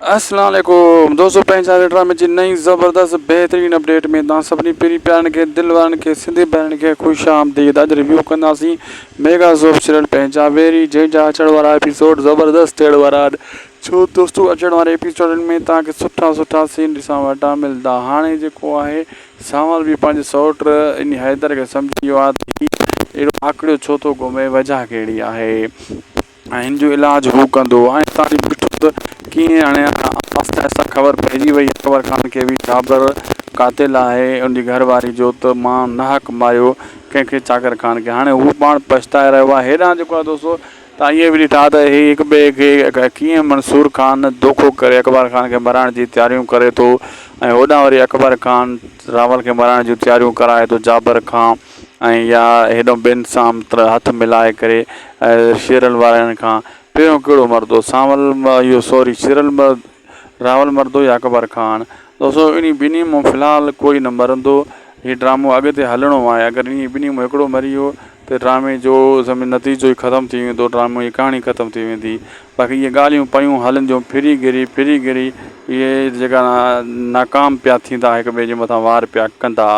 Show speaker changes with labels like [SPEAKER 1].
[SPEAKER 1] अस्सलाम वालेकुम दोस्तों, पंहिंजा ड्रामे जी नई ज़बरदस्त बेहतरीन अपडेट में तव्हां सभिनी पहिरीं प्यारनि खे दिलि वारनि खे सिंधी भेणनि खे ख़ुशि आमदीद। अॼु रिव्यू कंदासीं मेगा ज़ोप सीरियल पंहिंजा वेरी जंहिंजा अचण वारा एपिसोड ज़बरदस्त थियण वारा आहिनि। छो दोस्तों, अचण वारे एपिसोडनि में तव्हांखे सुठा सुठा सीन ॾिसण वटा मिलंदा। हाणे जेको आहे सांवल बि पंहिंजे सौट इन हैदर खे सम्झी वियो आहे त अहिड़ो आकड़ियो छो थो घुमे, वजह कहिड़ी आहे ऐं हिन जो इलाजु हू कंदो। ऐं तव्हां ॾिठो त कीअं हाणे आहिस्ते आहिस्ते ख़बर पइजी वई अकबर ख़ान खे बि जाबर क़ातिल आहे उनजी घरवारी जो, त मां नाहक मारियो कंहिंखे चाकर ख़ान खे। हाणे हू पाण पछताए रहियो आहे। हेॾां जेको आहे दोस्तों, तव्हां इहे बि ॾिठा त ही हिक ॿिए खे कीअं मंसूर ख़ान धोखो करे अकबर ख़ान खे माराइण जी तयारियूं करे थो, ऐं होॾां वरी अकबर ख़ान रावल खे माराइण जूं तयारियूं कराए थो जाबर खां, ऐं या हेॾो ॿियनि सां हथ मिलाए करे शेरल वारनि खां। पहिरियों कहिड़ो मरदो, सांवल इहो सॉरी शेरल रावल मरदो या अकबर ख़ान? दोस्तों, इन ॿिन्ही मां फ़िलहाल कोई न मरंदो। हीउ ड्रामो अॻिते हलणो आहे। अगरि इन ॿिन्ही मां हिकिड़ो मरी वियो त ड्रामे जो नतीजो ई ख़तमु थी वेंदो, ड्रामे जी कहाणी ख़तमु थी वेंदी। बाक़ी इहे ॻाल्हियूं पयूं हलंदियूं फिरी गिरी इहे जेका नाकाम पिया थींदा, हिक ॿिए जे मथां वार पिया कंदा।